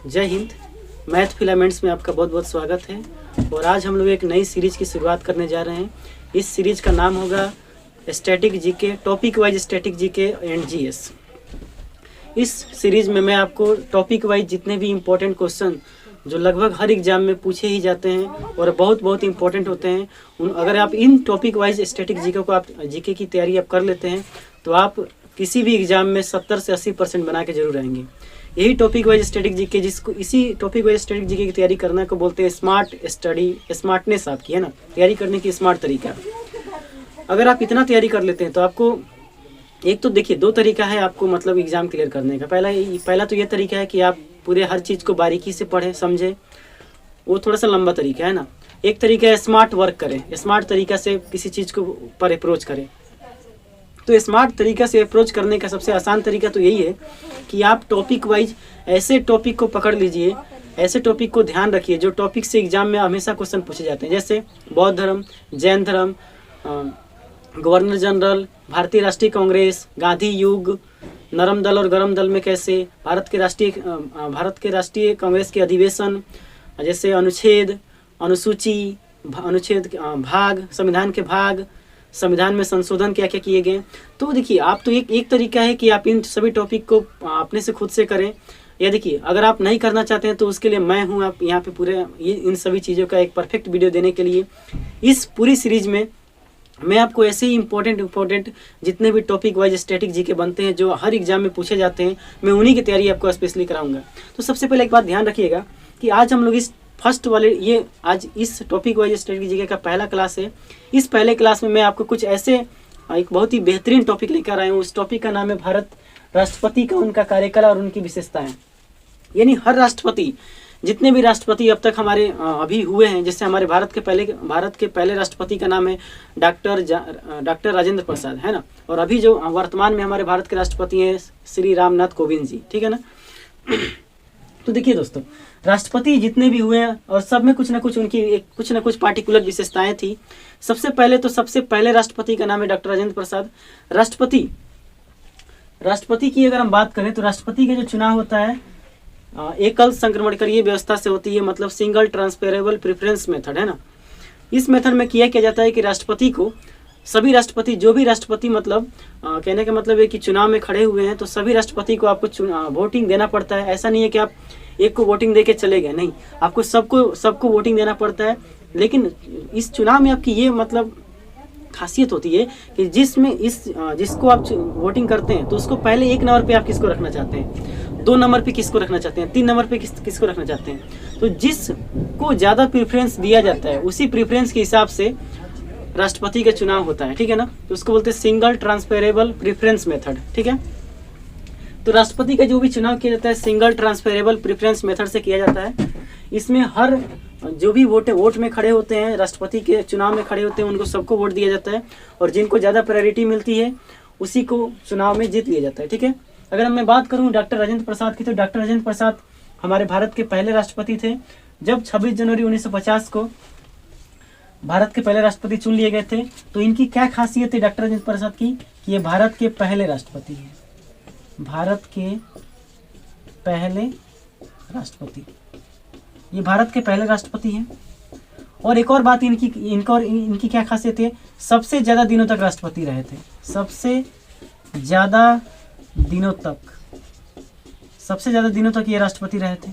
जय Hind. Math filaments में आपका बहुत बहुत स्वागत है। और आज हम लोग एक नई सीरीज की शुरुआत करने जा रहे हैं। इस सीरीज का नाम होगा static GK, topic wise static GK and GS. इस सीरीज में मैं आपको टॉपिक वाइज जितने भी इम्पोर्टेंट क्वेश्चन जो लगभग हर एग्जाम में पूछे ही जाते हैं और बहुत बहुत इंपॉर्टेंट होते हैं, अगर आप इन टॉपिक वाइज स्टैटिक जीके को आप जीके की तैयारी आप कर लेते हैं तो आप किसी भी एग्जाम में 70 से 80% बना के जरूर आएंगे। यही टॉपिक वाइज स्टैटिक जीके, जिसको इसी टॉपिक वाइज स्टैटिक जीके की तैयारी करना को बोलते हैं स्मार्ट स्टडी, स्मार्टनेस आपकी है ना, तैयारी करने की स्मार्ट तरीका। अगर आप इतना तैयारी कर लेते हैं तो आपको एक तो देखिए दो तरीका है आपको मतलब एग्जाम क्लियर करने का। पहला तो ये तरीका है कि आप पूरे हर चीज़ को बारीकी से पढ़ें समझें, वो थोड़ा सा लंबा तरीका है ना। एक तरीका है स्मार्ट वर्क करें, स्मार्ट तरीका से किसी चीज़ को पर अप्रोच करें। तो स्मार्ट तरीका से अप्रोच करने का सबसे आसान तरीका तो यही है कि आप टॉपिक वाइज ऐसे टॉपिक को पकड़ लीजिए, ऐसे टॉपिक को ध्यान रखिए जो टॉपिक से एग्जाम में हमेशा क्वेश्चन पूछे जाते हैं, जैसे बौद्ध धर्म, जैन धर्म, गवर्नर जनरल, भारतीय राष्ट्रीय कांग्रेस, गांधी युग, नरम दल और गरम दल में कैसे, भारत के राष्ट्रीय कांग्रेस के अधिवेशन, जैसे अनुच्छेद, अनुसूची, अनुच्छेद भाग, संविधान के भाग, संविधान में संशोधन क्या क्या किए गए। तो देखिए आप तो एक तरीका है कि आप इन सभी टॉपिक को अपने से खुद से करें। या देखिए अगर आप नहीं करना चाहते हैं तो उसके लिए मैं हूँ आप यहाँ पे पूरे इन सभी चीज़ों का एक परफेक्ट वीडियो देने के लिए। इस पूरी सीरीज में मैं आपको ऐसे ही इम्पोर्टेंट जितने भी टॉपिक वाइज स्टैटिक जीके बनते हैं जो हर एग्जाम में पूछे जाते हैं, मैं उन्हीं की तैयारी आपको स्पेशली कराऊंगा। तो सबसे पहले एक बात ध्यान रखिएगा कि आज हम लोग इस फर्स्ट वाले आज इस टॉपिक वाइज स्टैटिक जीके का पहला क्लास है। इस पहले क्लास में मैं आपको कुछ ऐसे एक बहुत ही बेहतरीन टॉपिक लेकर आया हूँ। उस टॉपिक का नाम है भारत राष्ट्रपति का उनका कार्यकाल और उनकी विशेषताएं। यानी हर राष्ट्रपति, जितने भी राष्ट्रपति अब तक हमारे अभी हुए हैं, जैसे हमारे भारत के पहले राष्ट्रपति का नाम है डॉक्टर राजेंद्र प्रसाद, है ना। और अभी जो वर्तमान में हमारे भारत के राष्ट्रपति हैं श्री रामनाथ कोविंद जी, ठीक है ना। तो देखिए दोस्तों, राष्ट्रपति जितने भी हुए हैं और सब में कुछ ना कुछ पार्टिकुलर विशेषताएं थी। सबसे पहले राष्ट्रपति का नाम है डॉक्टर राजेंद्र प्रसाद। राष्ट्रपति की अगर हम बात करें तो राष्ट्रपति का जो चुनाव होता है एकल संक्रमणीय व्यवस्था से होती है, मतलब सिंगल ट्रांसफरेबल प्रेफरेंस मेथड, है ना। इस मेथड में किया जाता है कि राष्ट्रपति को सभी राष्ट्रपति जो भी राष्ट्रपति मतलब कहने का मतलब है कि चुनाव में खड़े हुए हैं तो सभी राष्ट्रपति को आपको वोटिंग देना पड़ता है। ऐसा नहीं है कि आप एक को वोटिंग देके चले गए, नहीं, आपको सबको वोटिंग देना पड़ता है। लेकिन इस चुनाव में आपकी ये मतलब खासियत होती है कि जिसको आप वोटिंग करते हैं तो उसको पहले 1 नंबर पे आप किसको रखना चाहते हैं, 2 नंबर पे किसको रखना चाहते हैं, 3 नंबर पे किसको रखना चाहते हैं। तो जिसको ज़्यादा प्रेफरेंस दिया जाता है उसी प्रेफरेंस के हिसाब से राष्ट्रपति का चुनाव होता है, ठीक है ना। तो उसको बोलते हैं सिंगल ट्रांसफरेबल प्रेफरेंस मेथड, ठीक है। तो राष्ट्रपति का जो भी चुनाव किया जाता है सिंगल ट्रांसफरेबल प्रेफरेंस मेथड से किया जाता है। इसमें हर जो भी वोट में खड़े होते हैं, राष्ट्रपति के चुनाव में खड़े होते हैं, उनको सबको वोट दिया जाता है और जिनको ज़्यादा प्रायोरिटी मिलती है उसी को चुनाव में जीत लिया जाता है, ठीक है। अगर मैं बात करूँ डॉक्टर राजेंद्र प्रसाद की, तो डॉक्टर राजेंद्र प्रसाद हमारे भारत के पहले राष्ट्रपति थे। जब 26 जनवरी 1950 को भारत के पहले राष्ट्रपति चुन लिए गए थे, तो इनकी क्या खासियत है डॉक्टर राजेंद्र प्रसाद की कि ये भारत के पहले राष्ट्रपति हैं, भारत के पहले राष्ट्रपति, ये भारत के पहले राष्ट्रपति हैं। और एक और बात इनकी क्या खासियत है, सबसे ज़्यादा दिनों तक राष्ट्रपति रहे थे, सबसे ज़्यादा दिनों तक ये राष्ट्रपति रहे थे।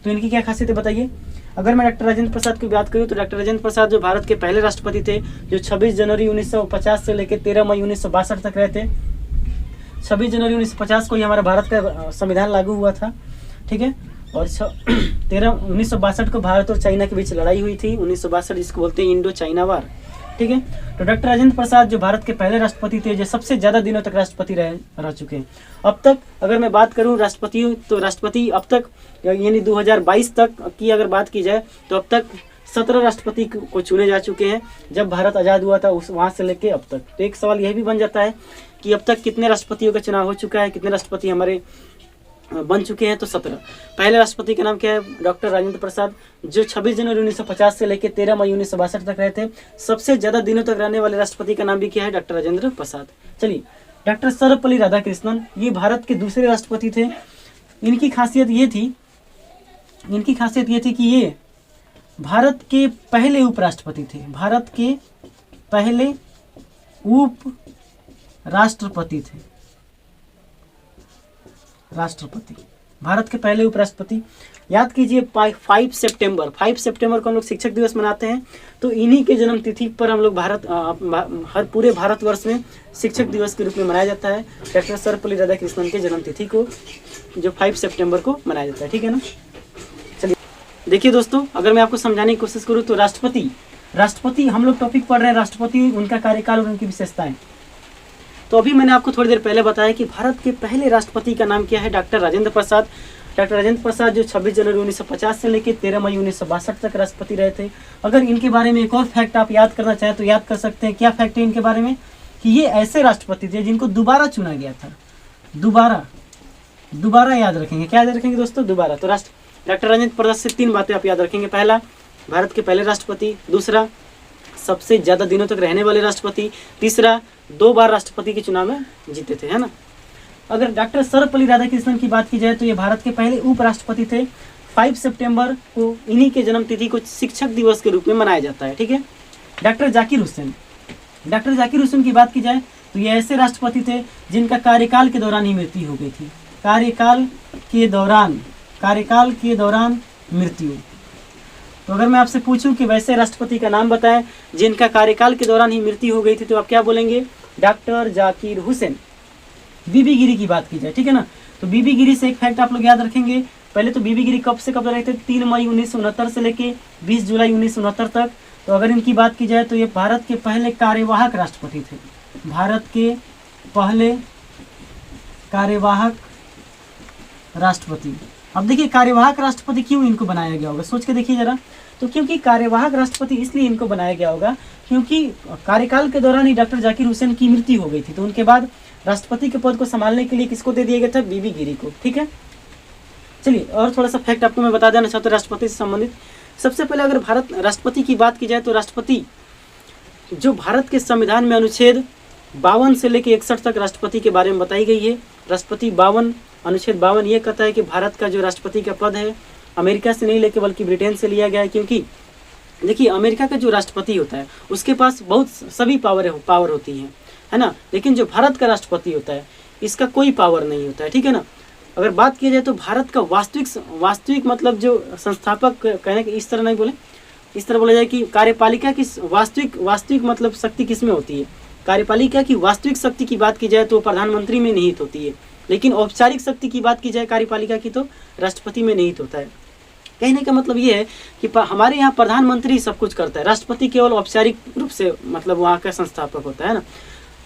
तो इनकी क्या खासियत है बताइए। अगर मैं डॉक्टर राजेंद्र प्रसाद की बात करूँ तो डॉक्टर राजेंद्र प्रसाद जो भारत के पहले राष्ट्रपति थे, जो 26 जनवरी 1950 से लेकर 13 मई 1962 तक रहे थे। 26 जनवरी 1950 को ही हमारा भारत का संविधान लागू हुआ था, ठीक है। और 1962 को भारत और चाइना के बीच लड़ाई हुई थी, 1962, जिसको बोलते हैं इंडो चाइना वार, ठीक है। तो डॉक्टर राजेंद्र प्रसाद जो भारत के पहले राष्ट्रपति थे, जो सबसे ज़्यादा दिनों तक राष्ट्रपति रह चुके हैं। अब तक अगर मैं बात करूं राष्ट्रपति अब तक यानी 2022 तक की अगर बात की जाए तो अब तक 17 राष्ट्रपति को चुने जा चुके हैं। जब भारत आज़ाद हुआ था वहाँ से लेके अब तक। तो एक सवाल यह भी बन जाता है कि अब तक कितने राष्ट्रपतियों का चुनाव हो चुका है, कितने राष्ट्रपति हमारे बन चुके हैं। तो 17। पहले राष्ट्रपति का नाम क्या है, डॉक्टर राजेंद्र प्रसाद, जो 26 जनवरी 1950 से लेकर 13 मई 1962 तक रहे थे। सबसे ज़्यादा दिनों तक रहने वाले राष्ट्रपति का नाम भी क्या है, डॉक्टर राजेंद्र प्रसाद। चलिए, डॉक्टर सर्वपल्ली राधाकृष्णन, ये भारत के दूसरे राष्ट्रपति थे। इनकी खासियत ये थी इनकी खासियत ये थी कि ये भारत के पहले उपराष्ट्रपति थे, भारत के पहले उप राष्ट्रपति थे, राष्ट्रपति, भारत के पहले उपराष्ट्रपति। याद कीजिए 5 सितंबर को हम लोग शिक्षक दिवस मनाते हैं, तो इन्हीं के जन्म तिथि पर हम लोग हर पूरे भारतवर्ष में शिक्षक दिवस के रूप में मनाया जाता है। डॉक्टर सर्वपल्ली राधाकृष्णन के जन्म तिथि को जो 5 सितंबर को मनाया जाता है, ठीक है ना। चलिए देखिए दोस्तों, अगर मैं आपको समझाने की कोशिश करूँ तो राष्ट्रपति हम लोग टॉपिक पढ़ रहे हैं, राष्ट्रपति, उनका कार्यकाल और उनकी विशेषताएं। तो अभी मैंने आपको थोड़ी देर पहले बताया कि भारत के पहले राष्ट्रपति का नाम क्या है, डॉक्टर राजेंद्र प्रसाद। डॉक्टर राजेंद्र प्रसाद जो 26 जनवरी 1950 से लेकर 13 मई 1962 तक राष्ट्रपति रहे थे। अगर इनके बारे में एक और फैक्ट आप याद करना चाहें तो याद कर सकते हैं। क्या फैक्ट है इनके बारे में? कि ये ऐसे राष्ट्रपति थे जिनको दोबारा चुना गया था, दोबारा याद रखेंगे। क्या याद रखेंगे दोस्तों? दोबारा। तो डॉक्टर राजेंद्र प्रसाद से 3 बातें आप याद रखेंगे। पहला, भारत के पहले राष्ट्रपति। दूसरा, सबसे ज्यादा दिनों तक रहने वाले राष्ट्रपति। तीसरा, 2 बार राष्ट्रपति के चुनाव में जीते थे, है ना। अगर डॉक्टर सर्वपल्ली राधाकृष्णन की बात की जाए तो ये भारत के पहले उपराष्ट्रपति थे। 5 सितंबर को इन्हीं के जन्म तिथि को शिक्षक दिवस के रूप में मनाया जाता है, ठीक है। डॉक्टर जाकिर हुसैन की बात की जाए तो ये ऐसे राष्ट्रपति थे जिनका कार्यकाल के दौरान ही मृत्यु हो गई थी, कार्यकाल के दौरान मृत्यु। तो अगर मैं आपसे पूछूं कि वैसे राष्ट्रपति का नाम बताएं जिनका कार्यकाल के दौरान ही मृत्यु हो गई थी, तो आप क्या बोलेंगे? डॉक्टर जाकिर हुसैन। बीबी गिरी की बात की जाए, ठीक है ना, तो बीबी गिरी से एक फैक्ट आप लोग याद रखेंगे। पहले तो बीबी गिरी कब से कब रहे थे? 3 मई 1969 से लेके 20 जुलाई 1969 तक। तो अगर इनकी बात की जाए तो ये भारत के पहले कार्यवाहक राष्ट्रपति थे, भारत के पहले कार्यवाहक राष्ट्रपति। अब देखिए कार्यवाहक राष्ट्रपति क्यों इनको बनाया गया होगा, सोच के देखिए जरा। तो क्योंकि कार्यवाहक राष्ट्रपति इसलिए इनको बनाया गया होगा क्योंकि कार्यकाल के दौरान ही डॉक्टर जाकिर हुसैन की मृत्यु हो गई थी। तो उनके बाद राष्ट्रपति के पद को संभालने के लिए किसको दे दिया गया था? बीबी गिरी को, ठीक है। चलिए और थोड़ा सा फैक्ट आपको मैं बता देना चाहता हूँ राष्ट्रपति से संबंधित। सबसे पहले अगर भारत राष्ट्रपति की बात की जाए तो राष्ट्रपति जो भारत के संविधान में अनुच्छेद 52 से लेकर 61 तक राष्ट्रपति के बारे में बताई गई है। राष्ट्रपति 52 अनुच्छेद 52 ये कहता है कि भारत का जो राष्ट्रपति का पद है अमेरिका से नहीं लेके बल्कि ब्रिटेन से लिया गया है। क्योंकि देखिए अमेरिका का जो राष्ट्रपति होता है उसके पास बहुत सभी पावर होती है ना, लेकिन जो भारत का राष्ट्रपति होता है इसका कोई पावर नहीं होता है, ठीक है ना। अगर बात की जाए तो भारत का वास्तविक मतलब जो संस्थापक, कहने के इस तरह नहीं बोले, इस तरह बोला जाए कि कार्यपालिका की वास्तविक मतलब शक्ति किस में होती है? कार्यपालिका की वास्तविक शक्ति की बात की जाए तो प्रधानमंत्री में निहित होती है, लेकिन औपचारिक शक्ति की बात की जाए कार्यपालिका की तो राष्ट्रपति में निहित होता है। कहने का मतलब ये है कि हमारे यहाँ प्रधानमंत्री सब कुछ करता है, राष्ट्रपति केवल औपचारिक रूप से मतलब वहाँ का संस्थापक होता है ना।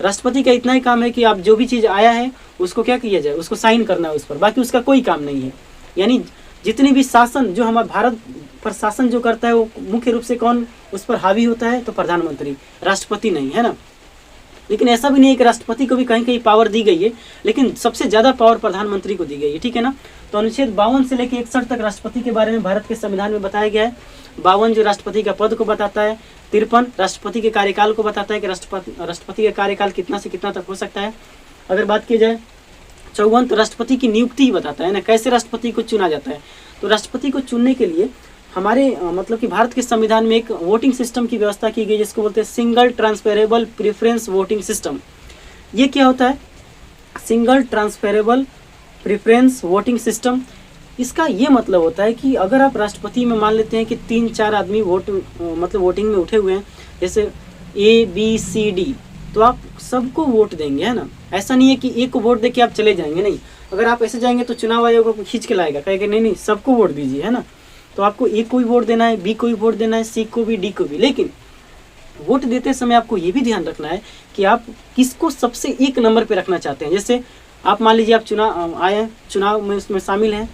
राष्ट्रपति का इतना ही काम है कि आप जो भी चीज़ आया है उसको क्या किया जाए, उसको साइन करना है उस पर, बाकी उसका कोई काम नहीं है। यानी जितनी भी शासन जो हमारे भारत पर शासन जो करता है वो मुख्य रूप से कौन उस पर हावी होता है? तो प्रधानमंत्री, राष्ट्रपति नहीं, है ना। लेकिन ऐसा भी नहीं है कि राष्ट्रपति को भी कहीं कहीं पावर दी गई है, लेकिन सबसे ज़्यादा पावर प्रधानमंत्री को दी गई है, ठीक है ना। तो अनुच्छेद 52 से लेकर 61 तक राष्ट्रपति के बारे में भारत के संविधान में बताया गया है। 52 जो राष्ट्रपति का पद को बताता है, 53 राष्ट्रपति के कार्यकाल को बताता है कि राष्ट्रपति का कार्यकाल कितना से कितना तक हो सकता है। अगर बात की जाए 54 तो राष्ट्रपति की नियुक्ति बताता है ना, कैसे राष्ट्रपति को चुना जाता है। तो राष्ट्रपति को चुनने के लिए हमारे मतलब कि भारत के संविधान में एक वोटिंग सिस्टम की व्यवस्था की गई जिसको बोलते हैं single transferable preference voting system. ये क्या होता है? Single transferable preference voting system. इसका ये मतलब होता है कि अगर आप राष्ट्रपति में मान लेते हैं कि 3-4 आदमी वोटिंग में उठे हुए हैं, जैसे ABCD, तो आप सबको वोट देंगे, है ना। ऐसा नहीं है कि एक को वोट दे के आप चले जाएंगे, नहीं। अगर आप ऐसे जाएंगे तो चुनाव आयोग को खींच के लाएगा, कहेगा नहीं सबको वोट दीजिए, है ना। तो आपको A को भी वोट देना है, B को भी वोट देना है, C को भी, D को भी। लेकिन वोट देते समय आपको ये भी ध्यान रखना है कि आप किसको सबसे 1 नंबर पे रखना चाहते हैं। जैसे आप मान लीजिए आप चुनाव में उसमें शामिल हैं,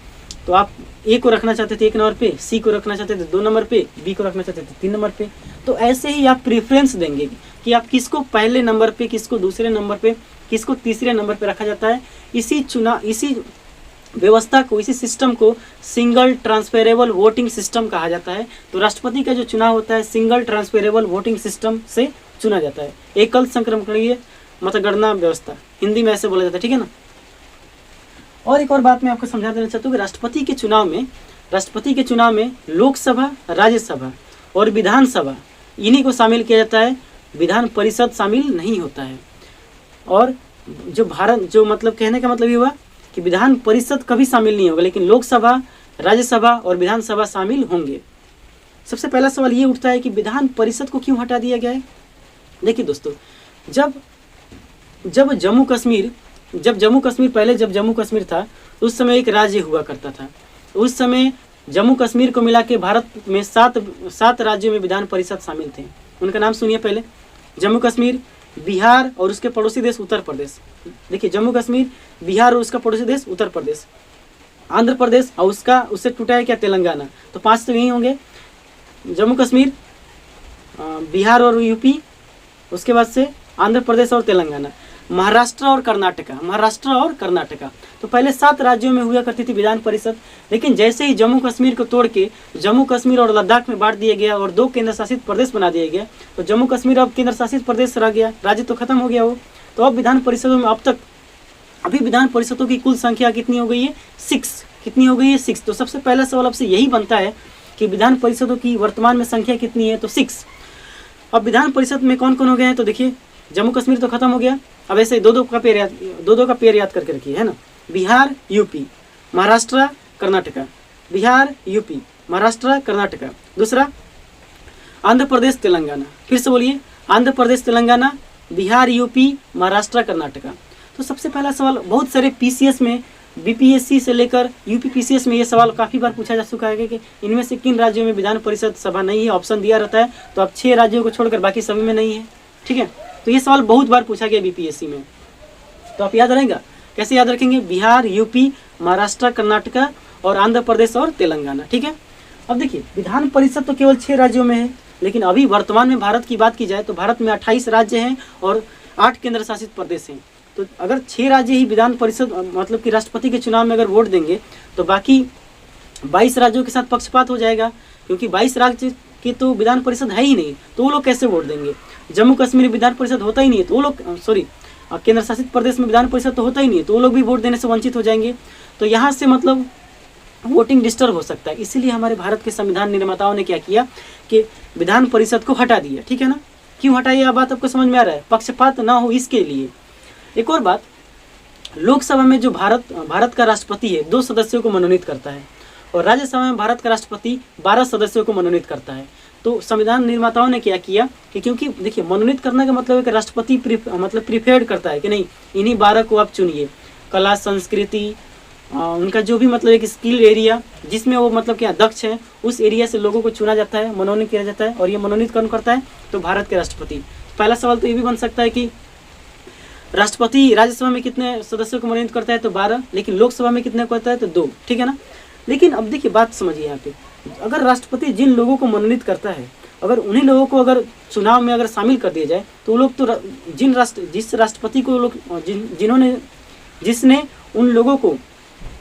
तो आप A को रखना चाहते थे 1 नंबर पे, C को रखना चाहते थे 2 नंबर पे, B को रखना चाहते थे 3 नंबर पे। तो ऐसे ही आप प्रेफरेंस देंगे कि आप किसको पहले नंबर पे, किसको दूसरे नंबर पे, किसको तीसरे नंबर पे रखा जाता है। इसी व्यवस्था को, इसी सिस्टम को सिंगल ट्रांसफरेबल वोटिंग सिस्टम कहा जाता है। तो राष्ट्रपति का जो चुनाव होता है सिंगल ट्रांसफरेबल वोटिंग सिस्टम से चुना जाता है। एकल संक्रमणीय मतगणना व्यवस्था, हिंदी में ऐसे बोला जाता है, ठीक है ना। और एक और बात मैं आपको समझा देना चाहता हूँ कि राष्ट्रपति के चुनाव में राष्ट्रपति के चुनाव में लोकसभा, राज्यसभा और विधानसभा इन्हीं को शामिल किया जाता है, विधान परिषद शामिल नहीं होता है। और जो मतलब कहने का मतलब ये हुआ कि विधान परिषद कभी शामिल नहीं होगा, लेकिन लोकसभा, राज्यसभा और विधानसभा शामिल होंगे। सबसे पहला सवाल ये उठता है कि विधान परिषद को क्यों हटा दिया गया है। देखिए दोस्तों, जब जम्मू कश्मीर था उस समय एक राज्य हुआ करता था। उस समय जम्मू कश्मीर को मिला के भारत में सात राज्यों में विधान परिषद शामिल थे। उनका नाम सुनिए पहले। जम्मू कश्मीर, बिहार और उसके पड़ोसी देश उत्तर प्रदेश। देखिए, जम्मू कश्मीर, बिहार और उसका पड़ोसी देश उत्तर प्रदेश, आंध्र प्रदेश और उससे टूटा है क्या, तेलंगाना। तो 5 तो यही होंगे, जम्मू कश्मीर, बिहार और यूपी, उसके बाद से आंध्र प्रदेश और तेलंगाना, महाराष्ट्र और कर्नाटका। तो पहले 7 राज्यों में हुआ करती थी विधान परिषद, लेकिन जैसे ही जम्मू कश्मीर को तोड़ के जम्मू कश्मीर और लद्दाख में बांट दिया गया और 2 केंद्र शासित प्रदेश बना दिया गया, तो जम्मू कश्मीर अब केंद्र शासित प्रदेश रह गया, राज्य तो खत्म हो गया वो। तो अब विधान परिषदों में अभी विधान परिषदों की कुल संख्या कितनी हो गई है, 6। कितनी हो गई है, 6। तो सबसे पहला सवाल आपसे यही बनता है कि विधान परिषदों की वर्तमान में संख्या कितनी है, तो 6। अब विधान परिषद में कौन कौन हो गए हैं, तो देखिए जम्मू कश्मीर तो खत्म हो गया। अब ऐसे दो का पेयर याद करके रखिए, है ना। Bihar, UP, Maharashtra, Karnataka, Bihar, UP, Maharashtra, Karnataka. दूसरा आंध्र प्रदेश, तेलंगाना। फिर से बोलिए, आंध्र प्रदेश, तेलंगाना, बिहार, यूपी, महाराष्ट्र, कर्नाटका। तो सबसे पहला सवाल, बहुत सारे पीसीएस में, बीपीएससी से लेकर यूपी पीसीएस में ये सवाल काफ़ी बार पूछा जा चुका है कि इनमें से किन राज्यों में विधान परिषद सभा नहीं है, ऑप्शन दिया रहता है। तो अब 6 राज्यों को छोड़कर बाकी सभी में नहीं है, ठीक है। तो ये सवाल बहुत बार पूछा गया बीपीएससी में, तो आप याद रहेगा। कैसे याद रखेंगे, बिहार, यूपी, महाराष्ट्र, कर्नाटका और आंध्र प्रदेश और तेलंगाना, ठीक है। अब देखिए, विधान परिषद तो केवल 6 राज्यों में है, लेकिन अभी वर्तमान में भारत की बात की जाए तो भारत में 28 राज्य हैं और 8 केंद्र शासित प्रदेश हैं। तो अगर 6 राज्य ही विधान परिषद मतलब कि राष्ट्रपति के चुनाव में अगर वोट देंगे तो बाकी 22 राज्यों के साथ पक्षपात हो जाएगा, क्योंकि 22 राज्य की तो विधान परिषद है ही नहीं, तो वो लोग कैसे वोट देंगे। जम्मू कश्मीर विधान परिषद होता ही नहीं है, तो वो लोग केंद्र शासित प्रदेश में विधान परिषद तो होता ही नहीं है, तो वो लोग भी वोट देने से वंचित हो जाएंगे। तो यहाँ से मतलब वोटिंग डिस्टर्ब हो सकता है। इसीलिए हमारे भारत के संविधान निर्माताओं ने क्या किया कि विधान परिषद को हटा दिया, ठीक है ना। क्यों हटाई, यह बात आपको समझ में आ रहा है, पक्षपात ना हो इसके लिए। एक और बात, लोकसभा में जो भारत का राष्ट्रपति है 2 सदस्यों को मनोनीत करता है, और राज्यसभा में भारत का राष्ट्रपति 12 सदस्यों को मनोनीत करता है। तो संविधान निर्माताओं ने क्या किया कि क्योंकि देखिए, मनोनीत करने का मतलब है कि राष्ट्रपति प्रिफेयर करता है कि नहीं, इन्हीं 12 को आप चुनिए। कला, संस्कृति, उनका जो भी मतलब एक स्किल एरिया जिसमें वो मतलब क्या दक्ष है, उस एरिया से लोगों को चुना जाता है, मनोनीत किया जाता है, और ये मनोनीत कौन करता है, तो भारत के राष्ट्रपति। पहला सवाल तो ये भी बन सकता है कि राष्ट्रपति राज्यसभा में कितने सदस्यों को मनोनीत करता है, तो 12, लेकिन लोकसभा में कितने करता है, तो 2, ठीक है ना। लेकिन अब देखिए, बात समझिए यहाँ पे, अगर राष्ट्रपति जिन लोगों को मनोनीत करता है, अगर उन्हीं लोगों को अगर चुनाव में अगर शामिल कर दिया जाए, तो वो लोग तो जिस राष्ट्रपति को लोग जिसने उन लोगों को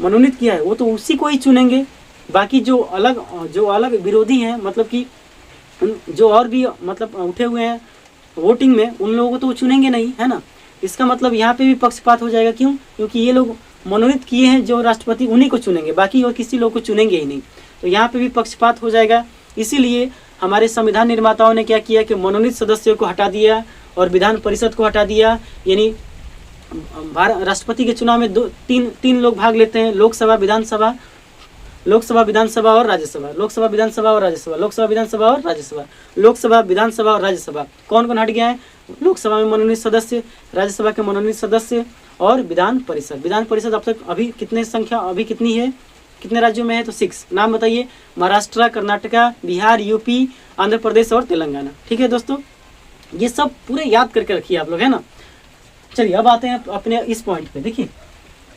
मनोनीत किया है, वो तो उसी को ही चुनेंगे। बाकी जो अलग विरोधी हैं, मतलब कि जो और भी मतलब उठे हुए हैं वोटिंग में, उन लोगों को तो वो चुनेंगे नहीं, है ना। इसका मतलब यहाँ पे भी पक्षपात हो जाएगा। क्यों, क्योंकि ये लोग मनोनीत किए हैं जो राष्ट्रपति, उन्हीं को चुनेंगे, बाकी और किसी लोग को चुनेंगे ही नहीं। तो यहाँ पे भी पक्षपात हो जाएगा। इसीलिए हमारे संविधान निर्माताओं ने क्या किया कि मनोनीत सदस्यों को हटा दिया और विधान परिषद को हटा दिया। यानी राष्ट्रपति के चुनाव में तीन लोग भाग लेते हैं, लोकसभा, विधानसभा और राज्यसभा। कौन कौन हट गया है, लोकसभा में मनोनीत सदस्य, राज्यसभा के मनोनीत सदस्य और विधान परिषद अब तक अभी कितनी है, कितने राज्यों में है, तो 6। नाम बताइए, महाराष्ट्र, कर्नाटका, बिहार, यूपी, आंध्र प्रदेश और तेलंगाना, ठीक है दोस्तों। ये सब पूरे याद करके रखिए आप लोग, है ना। चलिए अब आते हैं अपने इस पॉइंट पे। देखिए,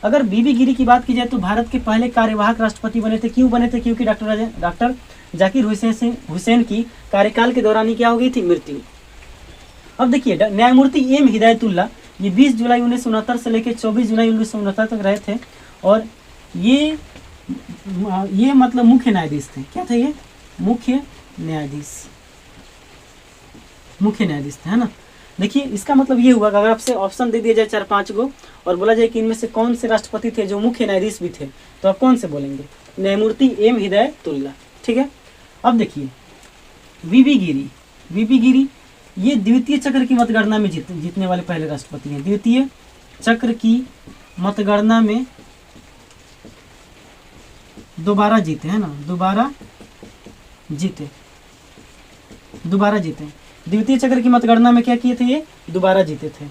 अगर बीबी गिरी की बात की जाए तो भारत के पहले कार्यवाहक राष्ट्रपति बने थे। क्यों बने थे, क्योंकि डॉक्टर जाकिर हुसैन की कार्यकाल के दौरान ही क्या हो गई थी, मृत्यु। अब देखिए, न्यायमूर्ति एम हिदायतुल्लाह ये 20 जुलाई 1969 से लेकर 24 जुलाई 1969 तक रहे थे, और ये मतलब मुख्य न्यायाधीश थे। क्या थे ये, मुख्य न्यायाधीश थे, है ना। देखिए, इसका मतलब ये हुआ कि अगर आपसे ऑप्शन दे दिया जाए 4-5 को और बोला जाए कि इनमें से कौन से राष्ट्रपति थे जो मुख्य न्यायाधीश भी थे, तो आप कौन से बोलेंगे, न्यायमूर्ति एम हिदायतुल्लाह। ठीक है, अब देखिए वीबी गिरी, वीबी गिरी ये द्वितीय चक्र की मतगणना में जीतने वाले पहले राष्ट्रपति हैं। द्वितीय चक्र की मतगणना में दोबारा जीते हैं ना, दोबारा जीते। द्वितीय चक्र की मतगणना में क्या किए थे ये, दोबारा जीते थे।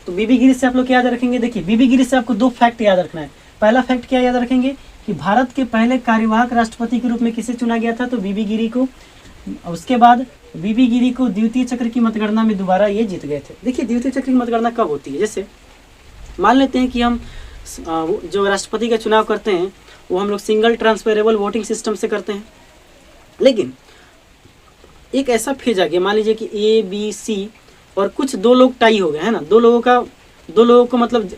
तो बीबी गिरी से आप लोग क्या याद रखेंगे, देखिए बीबी गिरी से आपको दो फैक्ट याद रखना है। पहला फैक्ट क्या याद रखेंगे कि भारत के पहले कार्यवाहक राष्ट्रपति के रूप में किसे चुना गया था, तो बीबी गिरी को। उसके बाद बीबी गिरी को द्वितीय चक्र की मतगणना में दोबारा ये जीत गए थे। देखिए द्वितीय चक्र की मतगणना कब होती है, जैसे मान लेते हैं कि हम जो राष्ट्रपति का चुनाव करते हैं वो हम लोग सिंगल ट्रांसफरेबल वोटिंग सिस्टम से करते हैं, लेकिन एक ऐसा फेज आ गया, मान लीजिए कि ए बी सी और कुछ दो लोग टाई हो गए है ना, दो लोगों को मतलब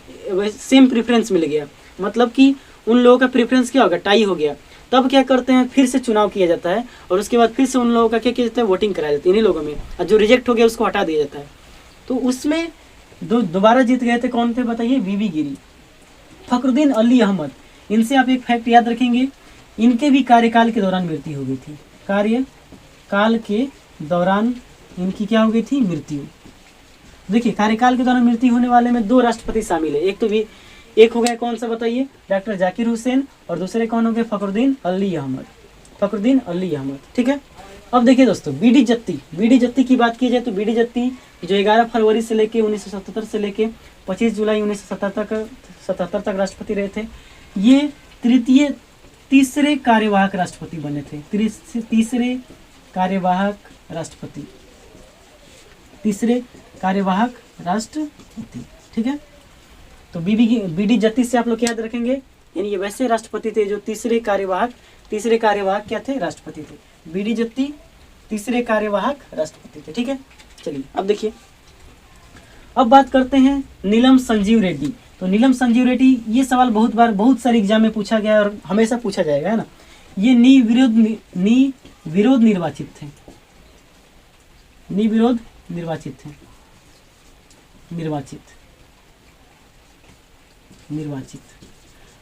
सेम प्रेफरेंस मिल गया, मतलब कि उन लोगों का प्रेफरेंस क्या होगा, टाई हो गया। तब क्या करते हैं, फिर से चुनाव किया जाता है और उसके बाद फिर से उन लोगों का क्या किया जाता है, वोटिंग कराया जाता है इन्हीं लोगों में, और जो रिजेक्ट हो गया उसको हटा दिया जाता है। तो उसमें दोबारा जीत गए थे कौन थे बताइए, बीबी गिरी, फखरुद्दीन अली अहमद। इनसे आप एक फैक्ट याद रखेंगे, इनके भी कार्यकाल के दौरान मृत्यु हो गई थी, कार्यकाल के दौरान इनकी क्या हो गई थी, मृत्यु। देखिए कार्यकाल के दौरान मृत्यु होने वाले में दो राष्ट्रपति शामिल है, एक हो गया कौन सा बताइए, डॉक्टर जाकिर हुसैन, और दूसरे कौन हो गए, फखरुद्दीन अली अहमद। ठीक है, अब देखिए दोस्तों बीडी जत्ती की बात की जाए तो बीडी जत्ती जो 11 फरवरी से लेके 1977 से लेके 25 जुलाई 1977 तक राष्ट्रपति रहे थे। ये तीसरे कार्यवाहक राष्ट्रपति बने थे, तीसरे कार्यवाहक राष्ट्रपति। ठीक है, तो बीडी जत्ती से आप लोग क्या याद रखेंगे, यानी ये वैसे राष्ट्रपति थे जो तीसरे कार्यवाहक क्या थे, राष्ट्रपति थे। बीडी जत्ती तीसरे कार्यवाहक राष्ट्रपति थे। ठीक है, चलिए अब देखिए, अब बात करते हैं नीलम संजीव रेड्डी। तो नीलम संजीव रेड्डी, ये सवाल बहुत सारे एग्जाम में पूछा गया और हमेशा पूछा जाएगा, है ना। ये निर्विरोध निर्वाचित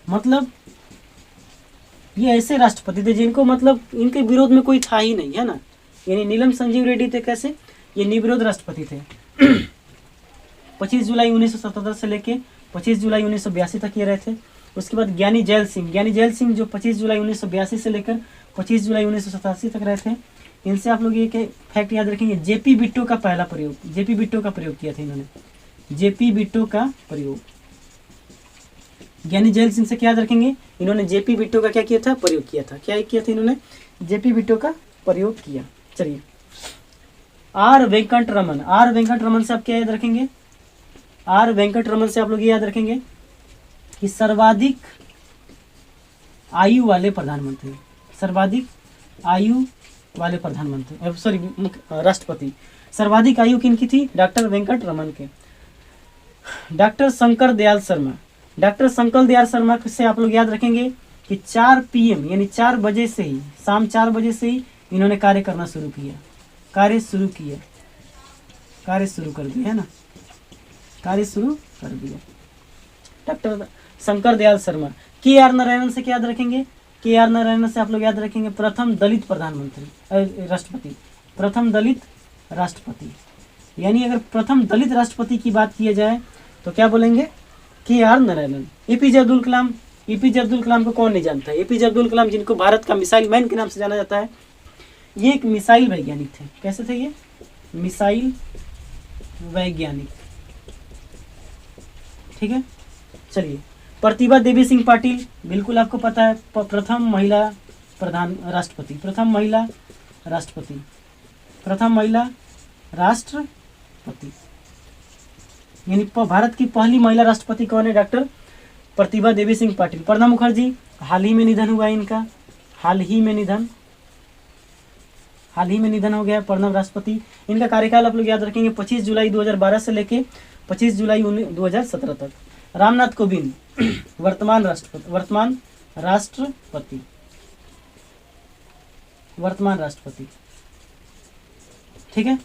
मतलब ये ऐसे राष्ट्रपति थे जिनको मतलब इनके विरोध में कोई था ही नहीं, है ना। यानी नीलम संजीव रेड्डी थे कैसे, ये निर्विरोध राष्ट्रपति थे। 25 जुलाई 1977 से लेके 25 जुलाई 1982 तक ये रहे थे। उसके बाद ज्ञानी जैल सिंह जो 25 जुलाई 1982 से लेकर 25 जुलाई 1987 तक रहे थे। इनसे आप लोग ये फैक्ट याद रखेंगे, जेपी बिट्टो का प्रयोग किया था इन्होंने, जेपी बिट्टो का प्रयोग। ज्ञानी जैल सिंह से क्या याद रखेंगे, इन्होंने जेपी बिट्टो का क्या किया था, प्रयोग किया था। क्या किया था इन्होंने, जेपी बिट्टो का प्रयोग किया। चलिए आर वेंकट रमन से आप क्या याद रखेंगे, आर वेंकट रमन से आप लोग ये याद रखेंगे कि सर्वाधिक आयु वाले प्रधानमंत्री, राष्ट्रपति। सर्वाधिक आयु किनकी थी, डॉक्टर वेंकट रमन के। डॉक्टर शंकर दयाल शर्मा से आप लोग याद रखेंगे कि 4 PM यानी 4 बजे से ही, शाम 4 बजे से ही इन्होंने कार्य करना शुरू किया, कार्य शुरू कर दिया, है ना, कार्य शुरू कर दिया। डॉक्टर शंकर दयाल शर्मा। KR नारायणन से क्या याद रखेंगे, KR नारायणन से आप लोग याद रखेंगे प्रथम दलित राष्ट्रपति। यानी अगर प्रथम दलित राष्ट्रपति की बात किया जाए तो क्या बोलेंगे, KR नारायणन। एपीजे अब्दुल कलाम को कौन नहीं जानता है। एपीजे अब्दुल कलाम जिनको भारत का मिसाइल मैन के नाम से जाना जाता है, ये एक मिसाइल वैज्ञानिक थे। कैसे थे ये, मिसाइल वैज्ञानिक। ठीक है, चलिए प्रतिभा देवी सिंह पाटिल, बिल्कुल आपको पता है, प्रथम महिला राष्ट्रपति। यानी भारत की पहली महिला राष्ट्रपति कौन है, डॉक्टर प्रतिभा देवी सिंह पाटिल। प्रणब मुखर्जी, हाल ही में निधन हुआ इनका, हाल ही में निधन हो गया प्रणब राष्ट्रपति। इनका कार्यकाल आप लोग याद रखेंगे 25 जुलाई 2012 से लेके 25 जुलाई 2017 तक। रामनाथ कोविंद वर्तमान राष्ट्रपति। ठीक है,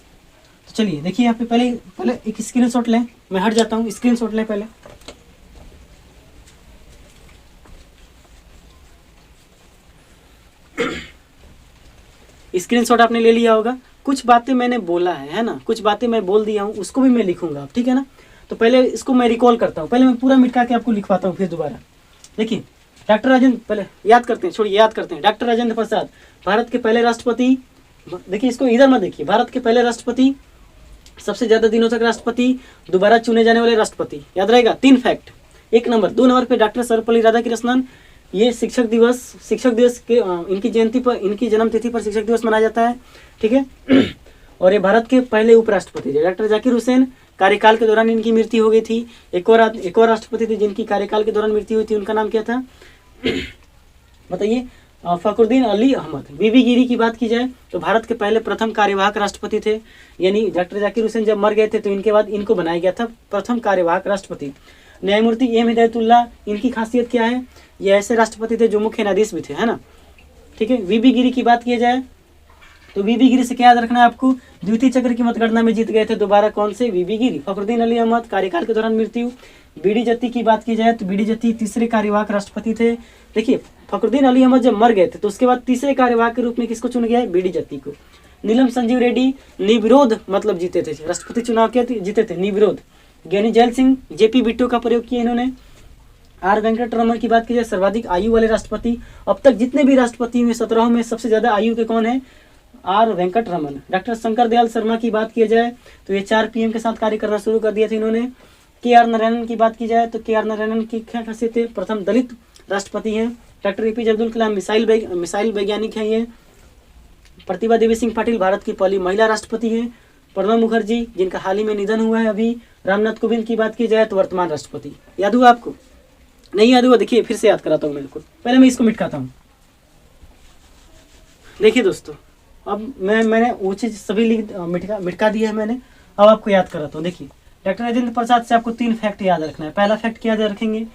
तो चलिए देखिए यहाँ पे पहले एक स्क्रीनशॉट लें, मैं हट जाता हूँ, स्क्रीनशॉट लें पहले। स्क्रीनशॉट आपने ले लिया होगा। कुछ बातें मैंने बोला है ना, कुछ बातें मैं बोल दिया हूँ, उसको भी मैं लिखूंगा, ठीक है ना। तो पहले इसको मैं रिकॉल करता हूँ, पहले मैं पूरा मिटा के आपको लिखवाता हूँ फिर दोबारा। देखिए डॉक्टर राजेंद्र, पहले याद करते हैं, छोड़िए याद करते हैं। डॉक्टर राजेंद्र प्रसाद भारत के पहले राष्ट्रपति, देखिए इसको इधर मत देखिए, भारत के पहले राष्ट्रपति, सबसे ज्यादा दिनों तक राष्ट्रपति, दोबारा चुने जाने वाले राष्ट्रपति, याद रहेगा। 3 फैक्ट। 1 नंबर। 2 नंबर पे डॉक्टर सर्वपल्ली राधाकृष्णन, ये शिक्षक दिवस के इनकी जयंती पर, इनकी जन्मतिथि पर शिक्षक दिवस मनाया जाता है, ठीक है। और ये भारत के पहले उपराष्ट्रपति थे। डॉक्टर जाकिर हुसैन, कार्यकाल के दौरान इनकी मृत्यु हो गई थी। एक और राष्ट्रपति थे जिनकी कार्यकाल के दौरान मृत्यु हुई थी, उनका नाम क्या था बताइए। फखरुद्दीन अली अहमद। बीबी गिरी की बात की जाए तो भारत के पहले प्रथम कार्यवाहक राष्ट्रपति थे, यानी डॉक्टर जाकिर हुसैन जब मर गए थे तो इनके बाद इनको बनाया गया था प्रथम कार्यवाहक राष्ट्रपति। न्यायमूर्ति एम हिदायतुल्लाह, इनकी खासियत क्या है, ये ऐसे राष्ट्रपति थे जो मुख्य न्यायाधीश भी थे, है ना, ठीक है। वीबी गिरी की बात की जाए तो वीबी गिरी से क्या याद रखना है आपको, द्वितीय चक्र की मतगणना में जीत गए थे दोबारा, कौन से, वीबी गिरी। फखरुद्दीन अली अहमद, कार्यकाल के दौरान मृत्यु। बीडी जत्ती की बात की जाए तो बीडी जत्ती तीसरे कार्यवाहक राष्ट्रपति थे। देखिए फखरुद्दीन अली अहमद जब मर गए थे तो उसके बाद तीसरे कार्यवाहक के रूप में किसको चुना गया है, बीडी जत्ती को। नीलम संजीव रेड्डी निर्विरोध मतलब जीते थे, राष्ट्रपति चुनाव के जीते थे निर्विरोध। ज्ञानी जैल सिंह, जेपी बिट्टो का प्रयोग किया इन्होंने। आर वेंकट रमन की बात की जाए, सर्वाधिक आयु वाले राष्ट्रपति। अब तक जितने भी राष्ट्रपति हुए 17 में सबसे ज्यादा आयु के कौन है, आर वेंकट रमन। डॉक्टर शंकर दयाल शर्मा की बात की जाए तो ये 4 PM के साथ कार्य करना शुरू कर दिया था इन्होंने। के आर नारायणन की बात की जाए तो के आर नारायणन की क्या खासियत है, प्रथम दलित राष्ट्रपति हैं। डॉक्टर APJ अब्दुल कलाम मिसाइल वैज्ञानिक हैं ये। प्रतिभा देवी सिंह पाटिल भारत की पहली महिला राष्ट्रपति हैं। प्रणब मुखर्जी जिनका हाल ही में निधन हुआ है अभी। रामनाथ कोविंद की बात की जाए तो वर्तमान राष्ट्रपति। याद हुआ आपको, नहीं याद हुआ, देखिए फिर से याद कराता हूँ, बिल्कुल पहले मैं इसको मिटाता हूँ। देखिए दोस्तों, अब मैंने वो चीज सभी मिटका दिया है मैंने, अब आपको याद कराता हूँ। देखिए डॉक्टर राजेंद्र प्रसाद से आपको 3 फैक्ट याद रखना है। पहला फैक्ट क्या याद रखेंगे,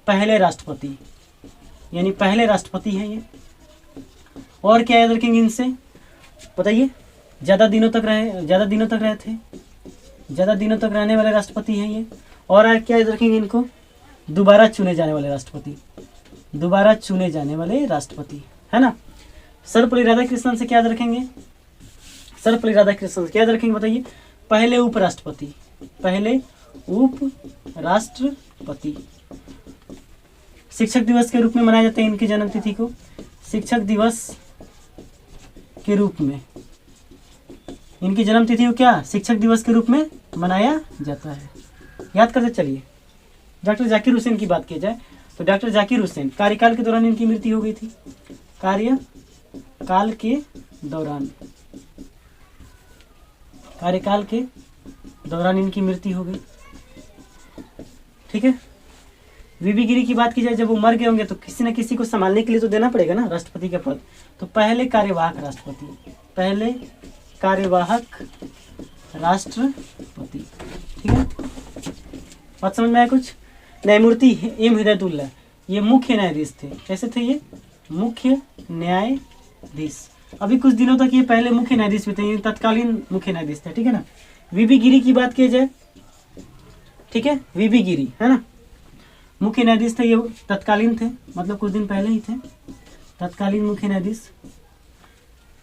पहले राष्ट्रपति, यानी पहले राष्ट्रपति हैं ये। और क्या याद रखेंगे इनसे बताइए, ज्यादा दिनों तक रहे थे, ज्यादा दिनों तक रहने वाले राष्ट्रपति हैं ये। और क्या याद रखेंगे इनको, दोबारा चुने जाने वाले राष्ट्रपति, दोबारा चुने जाने वाले राष्ट्रपति, है ना। सर्वपल्ली राधाकृष्णन से क्या याद रखेंगे, सर्वपल्ली राधाकृष्णन से क्या याद रखेंगे बताइए, पहले उपराष्ट्रपति, पहले उपराष्ट्रपति। शिक्षक दिवस के रूप में मनाया जाता है इनकी जन्मतिथि को, शिक्षक दिवस के रूप में इनकी जन्मतिथि को क्या शिक्षक दिवस के रूप में मनाया जाता है। याद करते चलिए। डॉक्टर जाकिर हुसैन की बात की जाए तो डॉक्टर जाकिर हुसैन, कार्यकाल के दौरान इनकी मृत्यु हो गई थी, कार्यकाल के दौरान इनकी मृत्यु हो गई, ठीक है। वीबी गिरी की बात की जाए, जब वो मर गए होंगे तो किसी न किसी को संभालने के लिए तो देना पड़ेगा ना राष्ट्रपति का पद, तो पहले कार्यवाहक राष्ट्रपति, पहले कार्यवाहक राष्ट्रपति, ठीक है। बात समझ में आया कुछ। न्यायमूर्ति एम हिदायतुल्लाह, ये मुख्य न्यायाधीश थे। कैसे थे ये, मुख्य न्यायाधीश। अभी कुछ दिनों तक ये पहले मुख्य न्यायाधीश भी थे, ये तत्कालीन मुख्य न्यायाधीश थे, ठीक है ना। वीबी गिरी की बात की जाए, ठीक है, वीबी गिरी है ना, मुख्य न्यायाधीश थे, ये तत्कालीन थे, मतलब कुछ दिन पहले ही थे, तत्कालीन मुख्य न्यायाधीश।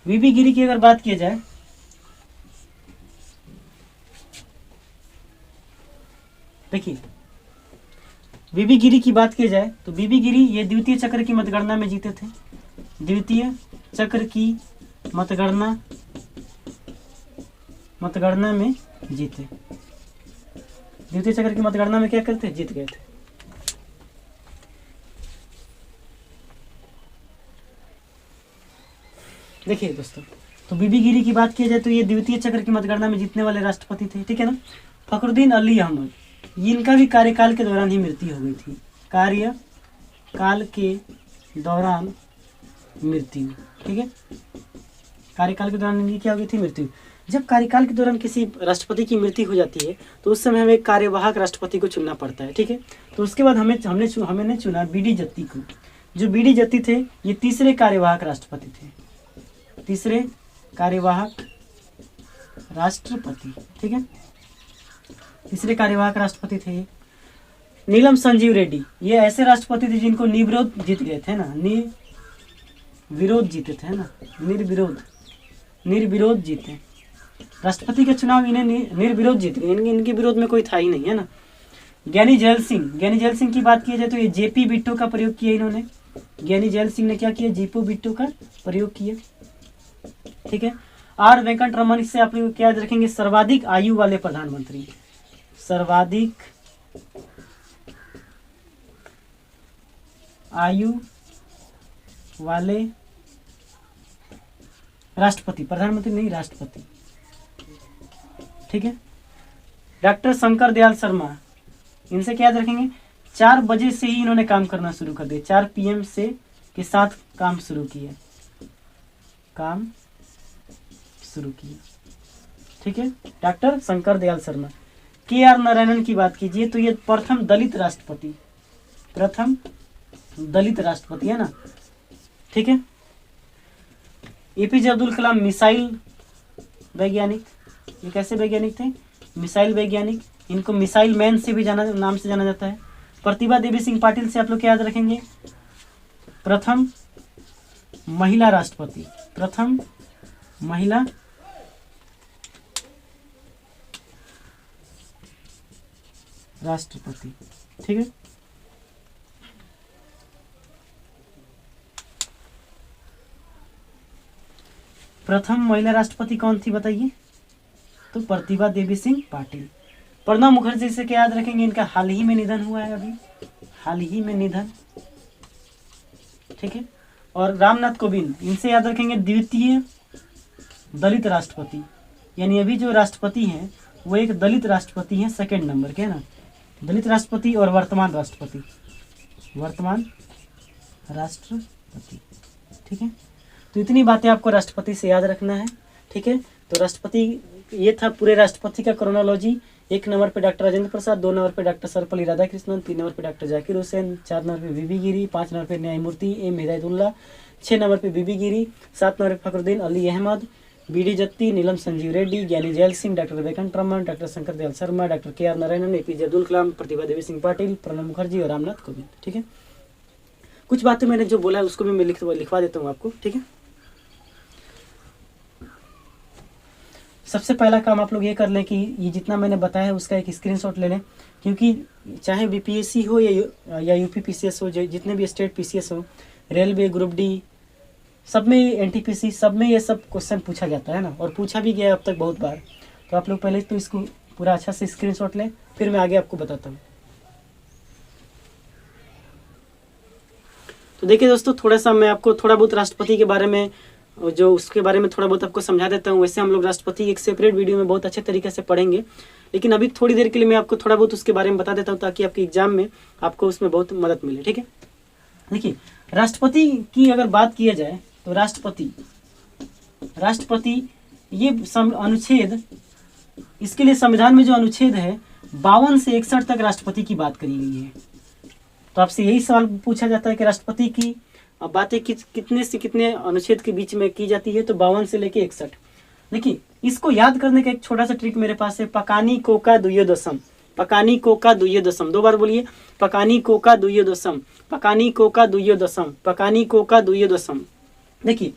वीबी गिरी की अगर बात की जाए, देखिए वीबी गिरी की बात की जाए तो वीबी गिरी ये द्वितीय चक्र की मतगणना में जीते थे, द्वितीय चक्र की मतगणना में जीते, द्वितीय चक्र की मतगणना में क्या करते, जीत गए थे। देखिए दोस्तों, तो बीबी गिरी की बात की जाए तो ये द्वितीय चक्र की मतगणना में जीतने वाले राष्ट्रपति थे, ठीक है ना। फखरुद्दीन अली अहमद, इनका भी कार्यकाल के दौरान ही मृत्यु हो गई थी, कार्यकाल के दौरान मृत्यु, ठीक है। कार्यकाल के दौरान इनकी क्या हो गई थी, मृत्यु। जब कार्यकाल के दौरान किसी राष्ट्रपति की मृत्यु हो जाती है तो उस समय हमें एक कार्यवाहक राष्ट्रपति को चुनना पड़ता है, ठीक है। तो उसके बाद हमने चुना बीडी जत्ती को। जो बीडी जत्ती थे ये तीसरे कार्यवाहक राष्ट्रपति थे, तीसरे कार्यवाहक राष्ट्रपति, ठीक है। तीसरे कार्यवाहक राष्ट्रपति थे नीलम संजीव रेड्डी। ये ऐसे राष्ट्रपति थे जिनको निर्विरोध जीत गए थे ना, निर्विरोध जीते थे, है ना, निर्विरोध जीते। राष्ट्रपति के चुनाव इन्हें निर्विरोध जीत गए, इनके विरोध में कोई था ही नहीं, है ना। ज्ञानी जैल सिंह की बात की जाए तो ये जेपी बिट्टो का प्रयोग किया इन्होंने। ज्ञानी जैल सिंह ने क्या किया, जेपी बिट्टो का प्रयोग किया, ठीक है। आर वेंकट रमन, इससे आप लोग क्या याद रखेंगे, सर्वाधिक आयु वाले प्रधानमंत्री, सर्वाधिक आयु वाले राष्ट्रपति, प्रधानमंत्री नहीं राष्ट्रपति, ठीक है। डॉक्टर शंकर दयाल शर्मा, इनसे क्या याद रखेंगे, 4 बजे से ही इन्होंने काम करना शुरू कर दिया, 4 PM से के साथ काम शुरू किया, ठीक है। डॉक्टर शंकर दयाल शर्मा। KR नारायणन की बात कीजिए तो ये प्रथम दलित राष्ट्रपति है ना, ठीक है। APJ अब्दुल कलाम मिसाइल वैज्ञानिक, ये कैसे वैज्ञानिक थे, मिसाइल वैज्ञानिक, इनको मिसाइल मैन से भी नाम से जाना जाता है। प्रतिभा देवी सिंह पाटिल से आप लोग क्या याद रखेंगे, प्रथम महिला राष्ट्रपति, प्रथम महिला राष्ट्रपति, ठीक है। प्रथम महिला राष्ट्रपति कौन थी बताइए, तो प्रतिभा देवी सिंह पाटिल। प्रणब मुखर्जी से क्या याद रखेंगे, इनका हाल ही में निधन हुआ है, अभी हाल ही में निधन, ठीक है। और रामनाथ कोविंद, इनसे याद रखेंगे द्वितीय दलित राष्ट्रपति, यानी अभी जो राष्ट्रपति हैं वो एक दलित राष्ट्रपति हैं, 2nd नंबर के, है ना, दलित राष्ट्रपति और वर्तमान राष्ट्रपति, ठीक है। तो इतनी बातें आपको राष्ट्रपति से याद रखना है, ठीक है। तो राष्ट्रपति, ये था पूरे राष्ट्रपति का क्रोनोलॉजी। 1 नंबर पे डॉक्टर राजेंद्र प्रसाद, 2 नंबर पे डॉक्टर सर्वपल्ली राधाकृष्णन, 3 नंबर पे डॉक्टर जाकिर हुसैन, 4 नंबर पे बीबी गिरी, 5 नंबर पे न्यायमूर्ति M हिदायतुल्लाह, 6 नंबर पे बीबी गिरी, 7 नंबर पे फखरुद्दीन अली अहमद, BD जत्ती, नीलम Sanjiva Reddy, Giani Zail Singh, doctor Venkataraman, doctor Shankar Dayal Sharma, doctor KR Narayanan, APJ Abdul Kalam, Pratibha Devi Singh Patil, Pranab Mukherjee और रामनाथ कोविंद, ठीक है। कुछ बातें मैंने जो बोला उसको भी मैं लिखवा देता हूँ आपको, ठीक है। सबसे पहला काम आप लोग ये कर लें कि ये जितना मैंने बताया है उसका एक स्क्रीनशॉट ले लें, क्योंकि चाहे BPSC हो या UP PCS हो, जितने भी स्टेट PCS हो, रेलवे, ग्रुप D, सब में, NTPC, सब में ये सब क्वेश्चन पूछा जाता है ना, और पूछा भी गया अब तक बहुत बार। तो आप लोग पहले तो इसको पूरा अच्छा से स्क्रीनशॉट लें, फिर मैं आगे आपको बताता हूँ। तो देखिए दोस्तों, थोड़ा सा मैं आपको थोड़ा बहुत राष्ट्रपति के बारे में, जो उसके बारे में थोड़ा बहुत आपको समझा देता हूँ। वैसे हम लोग राष्ट्रपति एक सेपरेट वीडियो में बहुत अच्छे तरीके से पढ़ेंगे, लेकिन अभी थोड़ी देर के लिए मैं आपको थोड़ा बहुत उसके बारे में बता देता हूँ, ताकि आपके एग्जाम में आपको उसमें बहुत मदद मिले, ठीक है। देखिए, राष्ट्रपति की अगर बात किया जाए तो राष्ट्रपति ये अनुच्छेद, इसके लिए संविधान में जो अनुच्छेद है 52 से 61 तक राष्ट्रपति की बात करी गई है। तो आपसे यही सवाल पूछा जाता है कि राष्ट्रपति की बातें कितने से कितने अनुच्छेद के बीच में की जाती है, तो 52 से लेके 61। देखिए, इसको याद करने का एक छोटा सा ट्रिक मेरे पास है, पकानी कोका दुयोदशम, पकानी कोका दुयोदशम, 2 बार बोलिए, पकानी कोका दुयोदशम, पकानी कोका दुयोदशम, पकानी कोका दुयोदशम। देखिए,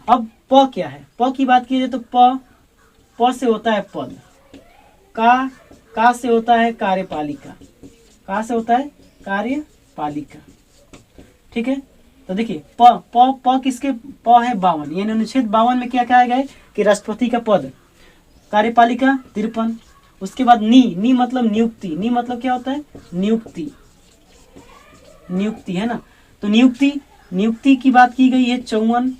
अब प क्या है, प की बात की जाए तो प से होता है पद, का से होता है कार्यपालिका, का से होता है कार्यपालिका, ठीक है। तो देखिए, प किसके, प है 52, यानी अनुच्छेद 52 में क्या कहा गया है कि राष्ट्रपति का पद, कार्यपालिका 53, उसके बाद नी मतलब नियुक्ति, नी मतलब क्या होता है, नियुक्ति, है ना। तो नियुक्ति की बात की गई है 54,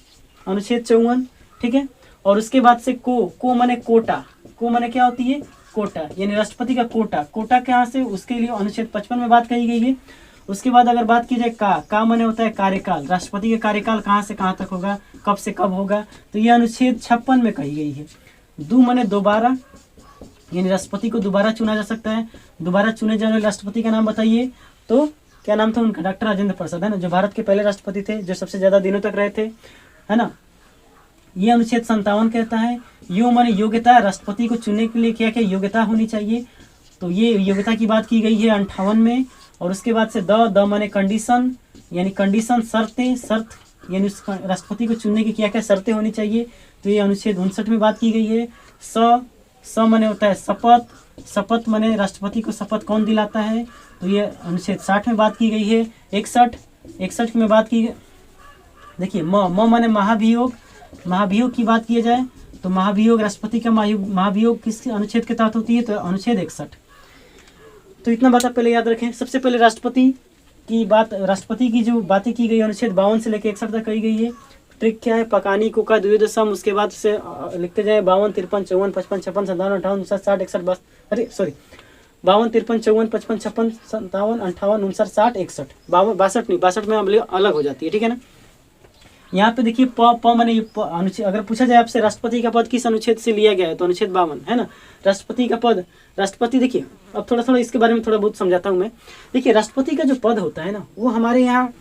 अनुच्छेद 54, ठीक है। और उसके बाद से को माने कोटा, को माने क्या होती है, कोटा, यानी राष्ट्रपति का कोटा कहाँ से, उसके लिए अनुच्छेद 55 में बात कही गई है। उसके बाद अगर बात की जाए का माने होता है कार्यकाल, राष्ट्रपति का कार्यकाल कहाँ से कहाँ तक होगा, कब से कब होगा, तो यह अनुच्छेद 56 में कही गई है। दो माने दोबारा, यानी राष्ट्रपति को दोबारा चुना जा सकता है। दोबारा चुने जाने वाले राष्ट्रपति का नाम बताइए, तो क्या नाम था उनका, डॉक्टर राजेंद्र प्रसाद, है ना, जो भारत के पहले राष्ट्रपति थे, जो सबसे ज्यादा दिनों तक रहे थे, है ना। ये अनुच्छेद 57 कहता है। यो माने योग्यता, राष्ट्रपति को चुनने के लिए क्या क्या योग्यता होनी चाहिए, तो ये योग्यता की बात की गई है 58 में। और उसके बाद से द माने कंडीशन, यानी कंडीशन शर्तें, शर्त यानी उस राष्ट्रपति को चुनने की क्या क्या शर्तें होनी चाहिए, तो ये अनुच्छेद 59 में बात की गई है। स माने होता है शपथ, शपथ माने राष्ट्रपति को शपथ कौन दिलाता है, तो ये अनुच्छेद 60 में बात की गई है। 61 में बात की, देखिए म माने महाभियोग, महाभियोग की बात की जाए तो महाभियोग, राष्ट्रपति का महाभियोग किस अनुच्छेद के तहत होती है, तो अनुच्छेद 61। तो इतना बात आप पहले याद रखें। सबसे पहले राष्ट्रपति की बात, राष्ट्रपति की जो बातें की गई अनुच्छेद 52 से लेकर 61 तक कही गई है। ट्रिक क्या है, पकानी को का द्विविध सम, उसके बाद से लिखते जाए 52, 53, 54, 55, 56, 57, 58, 59, 60, 61, 52, 52, 53, 54, 55, 56, 57, 58, 59, 60, 61, 62 नहीं, 62 में अलग हो जाती है, ठीक है ना। यहाँ पे देखिए प माने अनुच्छेद, अगर पूछा जाए आपसे राष्ट्रपति का पद किस अनुच्छेद से लिया गया है, तो अनुच्छेद 52 है ना। राष्ट्रपति का पद, राष्ट्रपति देखिए, अब थोड़ा थोड़ा इसके बारे में थोड़ा बहुत समझाता हूँ मैं। देखिए राष्ट्रपति का जो पद होता है ना, वो हमारे यहाँ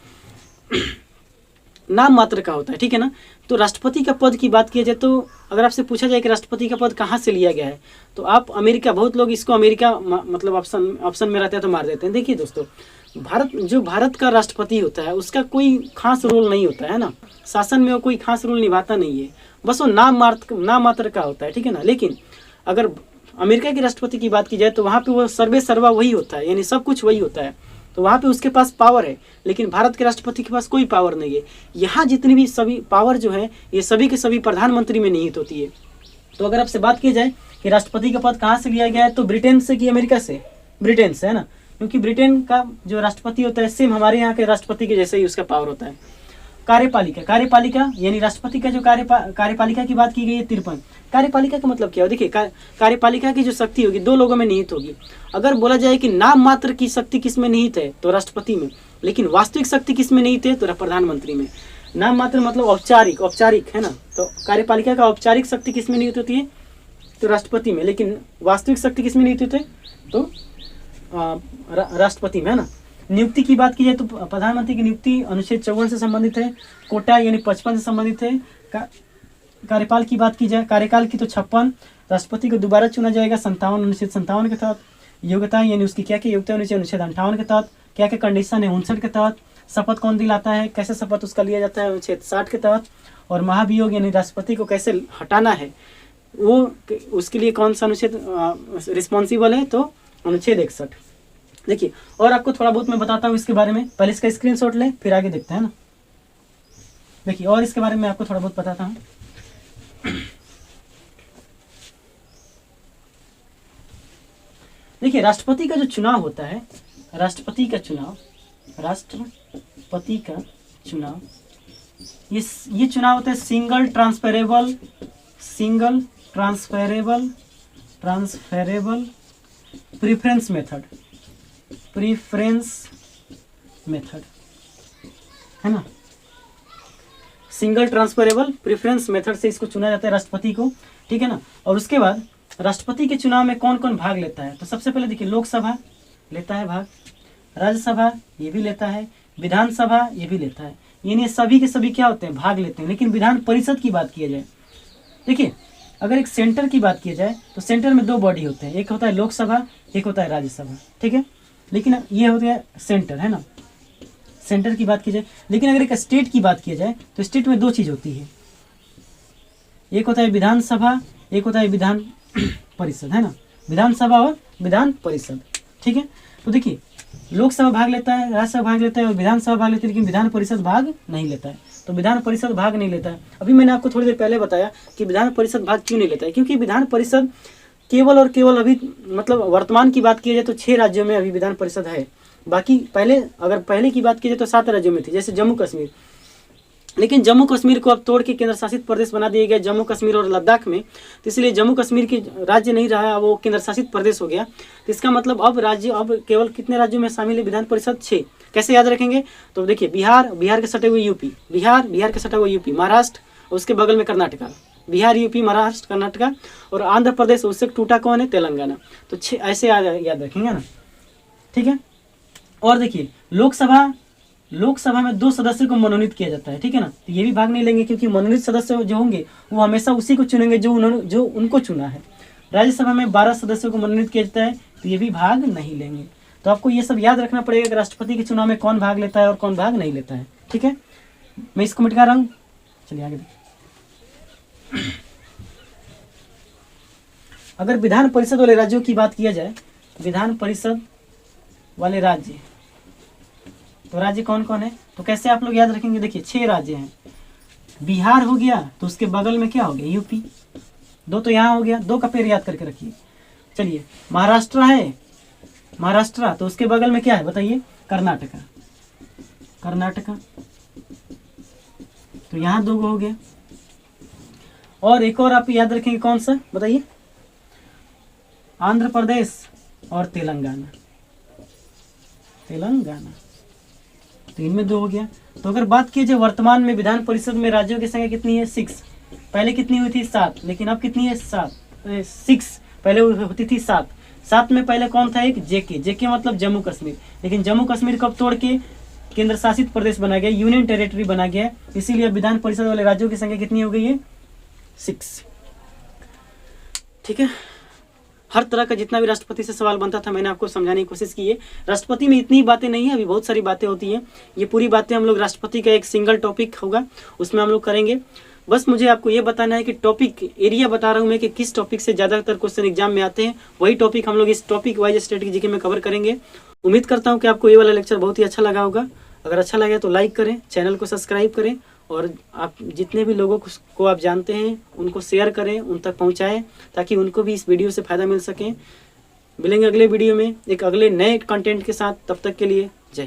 नाम मात्र का होता है, ठीक है ना। तो राष्ट्रपति का पद की बात की जाए तो अगर आपसे पूछा जाए कि राष्ट्रपति का पद कहाँ से लिया गया है, तो आप अमेरिका, बहुत लोग इसको अमेरिका मतलब ऑप्शन में रहते हैं तो मार देते हैं। देखिए दोस्तों, भारत का राष्ट्रपति होता है उसका कोई खास रोल नहीं होता है ना, शासन में वो कोई खास रोल निभाता नहीं है, बस वो नाम मात्र का होता है, ठीक है ना। लेकिन अगर अमेरिका के राष्ट्रपति की बात की जाए तो वहाँ पे वो सर्वे सर्वा वही होता है, यानी सब कुछ वही होता है, तो वहाँ पे उसके पास पावर है। लेकिन भारत के राष्ट्रपति के पास कोई पावर नहीं है। यहाँ जितनी भी सभी पावर जो है ये सभी के सभी प्रधानमंत्री में निहित होती है। तो अगर आपसे बात की जाए कि राष्ट्रपति का पद कहाँ से लिया गया है, तो ब्रिटेन से कि अमेरिका से, ब्रिटेन से है ना, क्योंकि ब्रिटेन का जो राष्ट्रपति होता है सेम हमारे यहाँ के राष्ट्रपति के जैसे ही उसका पावर होता है। कार्यपालिका यानी राष्ट्रपति का जो कार्यपालिका की बात की गई है 53। कार्यपालिका का मतलब क्या है, देखिए कार्यपालिका की जो शक्ति होगी दो लोगों में निहित होगी। अगर बोला जाए कि नाम मात्र की शक्ति किस में निहित है, तो राष्ट्रपति में, लेकिन वास्तविक शक्ति किस में निहित है, तो प्रधानमंत्री में। नाम मात्र मतलब औपचारिक है ना, तो कार्यपालिका का औपचारिक शक्ति किस में निहित होती है, तो राष्ट्रपति में, लेकिन वास्तविक शक्ति किस में निहित होती है, तो राष्ट्रपति में, है ना। नियुक्ति की बात की जाए तो प्रधानमंत्री की नियुक्ति अनुच्छेद 54 से संबंधित है। कोटा यानी 55 से संबंधित है। कार्यकाल की बात की जाए, कार्यकाल की तो 56, राष्ट्रपति को दोबारा चुना जाएगा 57, अनुच्छेद 57 के तहत। योग्यता यानी उसकी क्या क्या योग्यता होनी चाहिए, अनुच्छेद 58 के तहत। क्या क्या कंडीशन है, 59 के तहत। शपथ कौन दिलाता है, कैसे शपथ उसका लिया जाता है, अनुच्छेद 60 के तहत। और महाभियोग यानी राष्ट्रपति को कैसे हटाना है, वो उसके लिए कौन सा अनुच्छेद रिस्पॉन्सिबल है, तो अनुच्छेद 61। देखिए और आपको थोड़ा बहुत मैं बताता हूँ इसके बारे में, पहले इसका स्क्रीनशॉट लें फिर आगे देखते हैं ना। देखिए और इसके बारे में आपको थोड़ा बहुत बताता हूँ। देखिए राष्ट्रपति का जो चुनाव होता है, राष्ट्रपति का चुनाव ये चुनाव होता है सिंगल ट्रांसफरेबल प्रेफरेंस मेथड है ना। सिंगल ट्रांसफरेबल प्रेफरेंस मेथड से इसको चुना जाता है राष्ट्रपति को, ठीक है ना। और उसके बाद राष्ट्रपति के चुनाव में कौन कौन भाग लेता है, तो सबसे पहले देखिए लोकसभा लेता है भाग, राज्यसभा ये भी लेता है, विधानसभा ये भी लेता है, यानी सभी के सभी क्या होते हैं, भाग लेते हैं। लेकिन विधान परिषद की बात की जाए, देखिए अगर एक सेंटर की बात की जाए तो सेंटर में दो बॉडी होते हैं, एक होता है लोकसभा, एक होता है राज्यसभा, ठीक है। लेकिन ये हो गया सेंटर, है ना, सेंटर की बात की जाए। लेकिन अगर एक स्टेट की बात की जाए तो स्टेट में दो चीज होती है, एक होता है विधानसभा, एक होता है विधान परिषद, है ना, विधानसभा और विधान परिषद, ठीक है। तो देखिए लोकसभा भाग लेता है, राज्यसभा भाग लेता है और विधानसभा भाग लेती है, लेकिन विधान परिषद भाग नहीं लेता है। तो विधान परिषद भाग नहीं लेता है। अभी मैंने आपको थोड़ी देर पहले बताया कि विधान परिषद भाग क्यों नहीं लेता है, क्योंकि विधान परिषद केवल और केवल अभी मतलब वर्तमान की बात की जाए तो 6 राज्यों में अभी विधान परिषद है। बाकी पहले की बात की जाए तो 7 राज्यों में थी, जैसे जम्मू कश्मीर। लेकिन जम्मू कश्मीर को अब तोड़ के केंद्र शासित प्रदेश बना दिए गए, जम्मू कश्मीर और लद्दाख में, तो इसलिए जम्मू कश्मीर की राज्य नहीं रहा, वो केंद्र शासित प्रदेश हो गया। तो इसका मतलब अब केवल कितने राज्यों में शामिल है विधान परिषद, 6। कैसे याद रखेंगे, तो देखिए बिहार के सटे हुए यूपी, बिहार के सटा हुआ यूपी, महाराष्ट्र, उसके बगल में कर्नाटका, बिहार यूपी महाराष्ट्र कर्नाटका, और आंध्र प्रदेश उससे टूटा कौन है, तेलंगाना। तो 6 ऐसे याद रखेंगे ना, ठीक है। और देखिए लोकसभा लोकसभा में 2 सदस्यों को मनोनीत किया जाता है, ठीक है ना। तो ये भी भाग नहीं लेंगे क्योंकि मनोनीत सदस्य जो होंगे वो हमेशा उसी को चुनेंगे जो उनको चुना है। राज्यसभा में 12 सदस्यों को मनोनीत किया जाता है, तो ये भी भाग नहीं लेंगे। तो आपको ये सब याद रखना पड़ेगा कि राष्ट्रपति के चुनाव में कौन भाग लेता है और कौन भाग नहीं लेता है, ठीक है। मैं इसको मिटा रहा हूँ, चलिए आगे देखिए। अगर विधान परिषद वाले राज्यों की बात किया जाए, विधान परिषद वाले राज्य, तो राज्य कौन कौन है, तो कैसे आप लोग याद रखेंगे। देखिए 6 राज्य हैं। बिहार हो गया, तो उसके बगल में क्या हो गया, यूपी। 2 तो यहाँ हो गया, 2 का पेड़ याद करके रखिए। चलिए महाराष्ट्र है, महाराष्ट्र, तो उसके बगल में क्या है बताइए, कर्नाटका, कर्नाटका, तो यहाँ 2 हो गया। और एक और आप याद रखेंगे, कौन सा बताइए, आंध्र प्रदेश और तेलंगाना, तेलंगाना, तो इनमें 2 हो गया। तो अगर बात की जाए वर्तमान में विधान परिषद में राज्यों की संख्या कितनी है, 6। पहले कितनी हुई थी, 7, लेकिन अब कितनी है, 6। पहले होती थी 7। 7 में पहले कौन था, एक जेके मतलब जम्मू कश्मीर, लेकिन जम्मू कश्मीर कब तोड़ के केंद्र शासित प्रदेश बना गया, यूनियन टेरिटरी बना गया, इसीलिए विधान परिषद वाले राज्यों की संख्या कितनी हो गई है, 6, ठीक है। हर तरह का जितना भी राष्ट्रपति से सवाल बनता था मैंने आपको समझाने की कोशिश की है। राष्ट्रपति में इतनी बातें नहीं है, अभी बहुत सारी बातें होती हैं। ये पूरी बातें हम लोग राष्ट्रपति का एक सिंगल टॉपिक होगा उसमें हम लोग करेंगे। बस मुझे आपको ये बताना है कि टॉपिक एरिया बता रहा हूँ मैं कि किस टॉपिक से ज़्यादातर क्वेश्चन एग्जाम में आते हैं, वही टॉपिक हम लोग इस टॉपिक वाइज स्टैटिक जीके में कवर करेंगे। उम्मीद करता हूँ कि आपको ये वाला लेक्चर बहुत ही अच्छा लगा होगा। अगर अच्छा लगे तो लाइक करें, चैनल को सब्सक्राइब करें और आप जितने भी लोगों को आप जानते हैं उनको शेयर करें, उन तक पहुंचाएं ताकि उनको भी इस वीडियो से फ़ायदा मिल सके। मिलेंगे अगले वीडियो में एक अगले नए कंटेंट के साथ, तब तक के लिए जय।